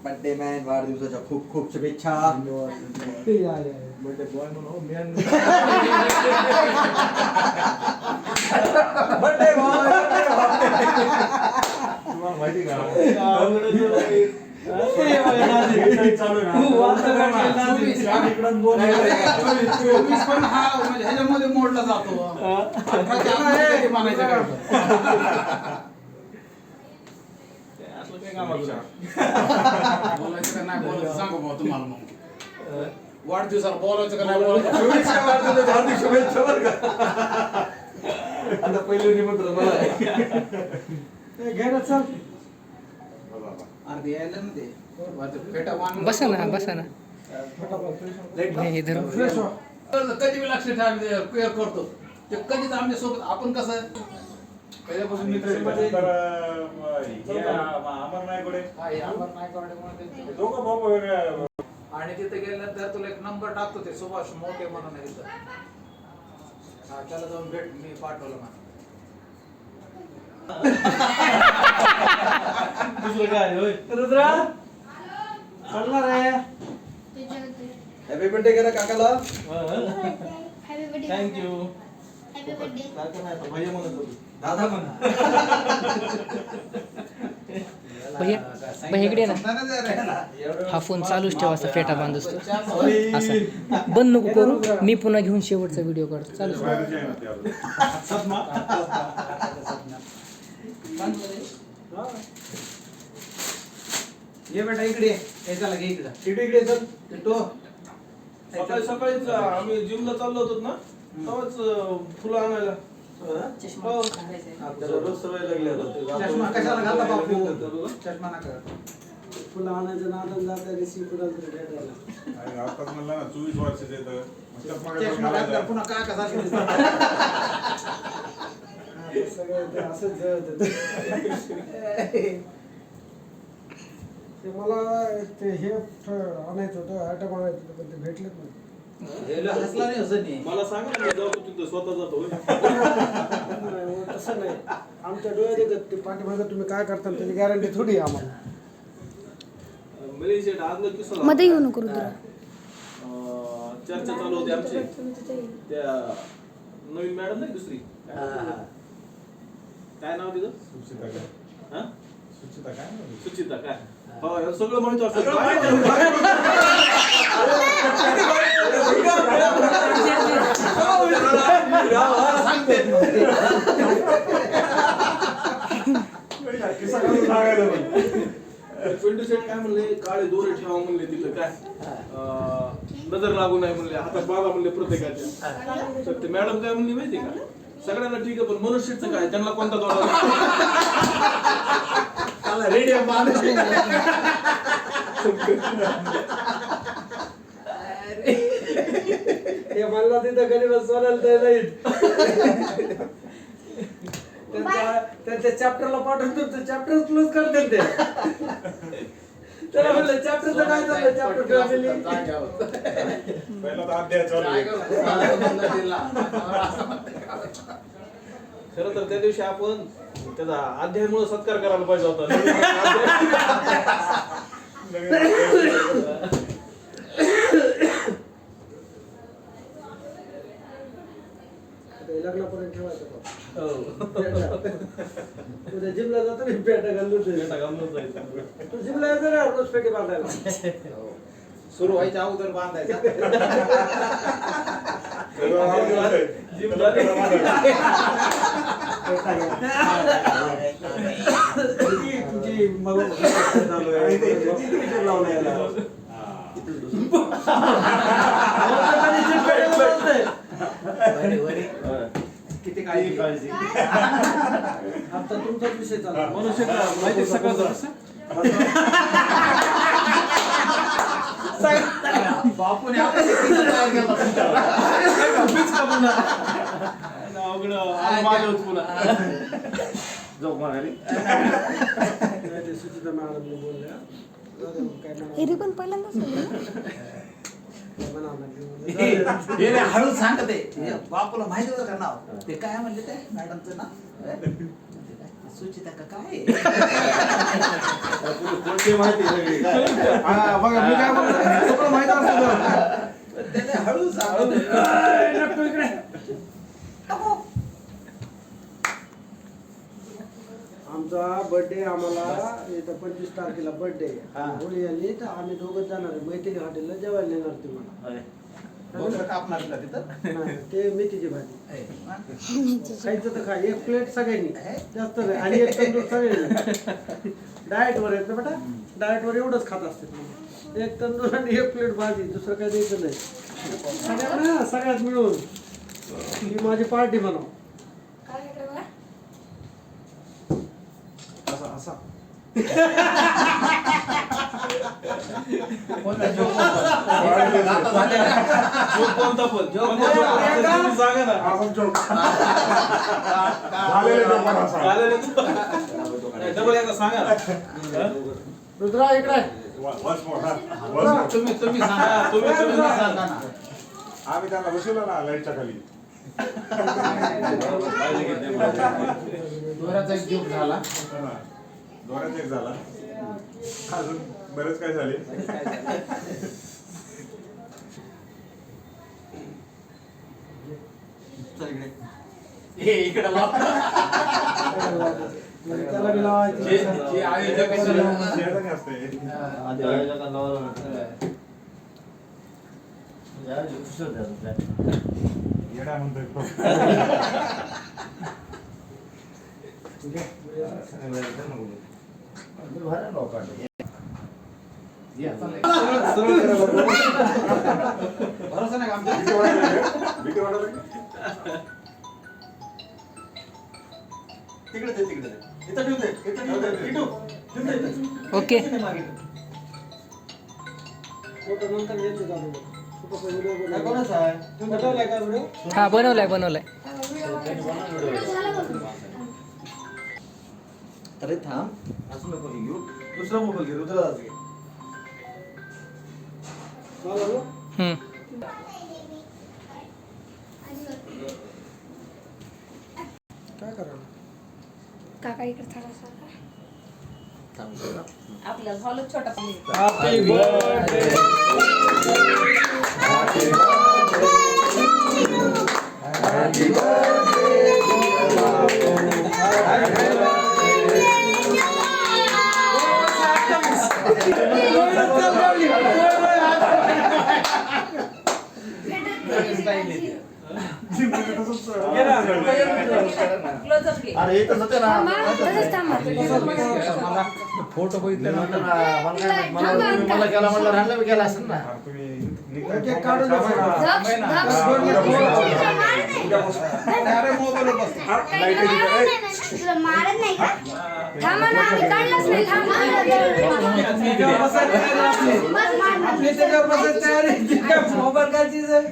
Birthday man वाढदिवसाच्या खूप खूप शुभेच्छा. बर्थडे बॉय म्हणून बर्थडे बॉय तुम्हाला माहिती का ह्याच्यामध्ये मोडला जातो. बोलायचं का नाही बोलायचं सांगू भाऊ तुम्हाला. मग वाढदिवसाला बोलायचं का नाही बोलायचं. शुभेच्छा बरं का. आता पहिलं निमंत्रण मला घ्यायला चल. अर्धी यायला ना ते फेटा बांधून बसा ना बसा ना. नाही इधर कधी बी लक्ष ठेवायला क्लिअर करतो ते. कधीच आमच्या सोबत आपण कसं पहिल्यापासून मित्र अमर नायकडे दोघं भाऊ वेगळे. आणि तिथे गेल्यानंतर तुला एक नंबर टाकतो ते सुभाष मोठे म्हणून आहे तिथं. हा त्याला जाऊन भेट. मी पाठवलं मला. दुसरं काय होय रुद्रा चालणार आहे. हॅपी बर्थडे करा काकाला. थँक्यू. भैया म्हणत होतो. दादा म्हणा. भैया भैया इकडे ये ना. हा फोन चालूच ठेवा असा फेटा बांधूस तो असा बंद नको करू. मी पुन्हा घेऊन शेवटचा व्हिडिओ काढतो. चालू ये बेटा इकडे. यायचा लागे इकडे. इकडे चल. तो सकाळी सकाळीच आम्ही जिमला चाललो होतो ना तेव्हाच फुलं आणायला. आपल्याला रोज सवय लागली आता. चष्मा कशाला घालता बापू. चष्मा नका. फुलं आणायचं नादान जाता रिसीव कुणाला तरी भेटायला. आताच म्हणला ना 24 वर्षाचे येतं. चष्मा घातल्यावर पुन्हा काय कसा सगळं ते असंच जळत. ते मला ते हे आणायचं होतं आयटम आणायचं होतं पण ते भेटलेच नाही. हसला नाही असं नाही. मला सांगा ना जातो तिथं स्वतः जातो. नाही, हो, तसं नाही. आमच्या डोळ्यात येतात ते पाठीमागं तुम्ही काय करता त्याची गॅरंटी थोडी आहे आम्हाला. मलेशिया आजला किस्सा मध्ये येऊ नको रुद्रा. चर्चा चालू होती आमची. त्या नवीन मॅडम नाही दुसरी काय नाव तिथं. सुचिता काय? हा सुचिता काय? सुचिता काय. हो हे सगळं माहिती असतं. काय म्हणले काळे दोरे ठेवा म्हणले तिथं काय नजर लागू नाही म्हणले हातात बागा म्हणले प्रत्येकाच्या. तर ते मॅडम काय म्हणली माहिती का सगळ्यांना ठीक आहे पण मनुष्यचं काय त्यांना कोणता दोरा रेडिओ बांध. हे मला तिथं गरीब सोडायला तर नाही. त्यांच्या चॅप्टरला पाठवून तुमचं चॅप्टर क्लोज करतील ते. त्याला म्हणलं चॅप्टरचं काय झालं. चॅप्टर फॅमिली पहिला तर अध्याय चालू आहे. खरं तर त्या दिवशी आपण त्याचा अध्यायामुळे सत्कार करायला पाहिजे होता. लग्नापर्यंत ठेवायचं. उद्या जिमला जातो मी पेटा घालून तू जिमला येतो ना रोज पेटी बांधायला. सुरू व्हायच्या अगोदर बांधायचा. तुझी मला चालू आहे. किती काळजी. आता तुमचाच विषय चालू. मनुष्य माहिती सगळं बापूने सुचिता मॅडमने बोलल्या हे पण पहिल्यांदाच हे रे, हळू सांगते हे बापूला माहिती होतं का नाव ते काय म्हणले ते मॅडमचं नाव सुचिता का काय कोणती माहिती सगळी काय? हा, बघा मी काय बोलतो सगळं माहित असतं त्याने हळू सांगते आमचा बर्थडे आम्हाला येत्या 25 तारखेला बर्थडे होळी आली तर आम्ही दोघं जाणार आहे मैत्री हॉटेलला जेवायला नेणार तुम्हाला कापणार का तिथं नाही, ते मेथीची भाजी खायचं तर खा एक प्लेट सगळ्यांनी जास्त नाही आणि एक तंदूर सगळ्यांनी डाएट वर आहेत ना बेटा डाएट वर एवढंच खात असते एक तंदूर आणि एक प्लेट भाजी दुसरं काय द्यायचं नाही सगळ्यांना सगळ्यात मिळून ही माझी पार्टी बनव असा असा कोणता पण जागा ना आपण joke. झालेले joke पण असा. डबल एकदा सांगा ना. रुद्रा इकडे Once more, हा. Once more. तुम्ही सांगा तुम्ही सांगा ना आम्ही त्यांना बसवलं ना लाईटच्या खाली दोराचा एक जोक झाला दोऱ्याचा एक झाला अजून बरेच काय झाले इकडे त्याला बी लावायची शेजारी असते येडा म्हणतोय भरोसा नाही का आमच्या भीती वाटायला की? तिकडे दे तिकडे दे इथं ठेवून दे इथं ठेवून दे इटू ठेवून दे ओके फोटो नंतर घेतो का आपण? फोटो व्हिडिओ काय कोणाचा आहे बनवलाय का व्हिडिओ हा बनवलाय अरे थांब असं नको घेऊ दुसरा मोबाईल घे रुद्राचा घे मला ना? काय करायला काका इकडे थोडासा आपला झालं छोटा हॅपी बर्थडे हॅपी क्लोजअप घे अरे इथं होते ना फोटो बघितले मला केला म्हणलं राहिलं मी केला असेल ना तुम्ही एक एक काढून द्या सगळं. अरे मोबाईल बस मारत नाही का थांबा ना आम्ही काढलंच नाही थांबा त्याच्यावर बसायची तयारी आपली. आपली त्याच्यावर बसायची तयारी. मोबाईल काय चीज आहे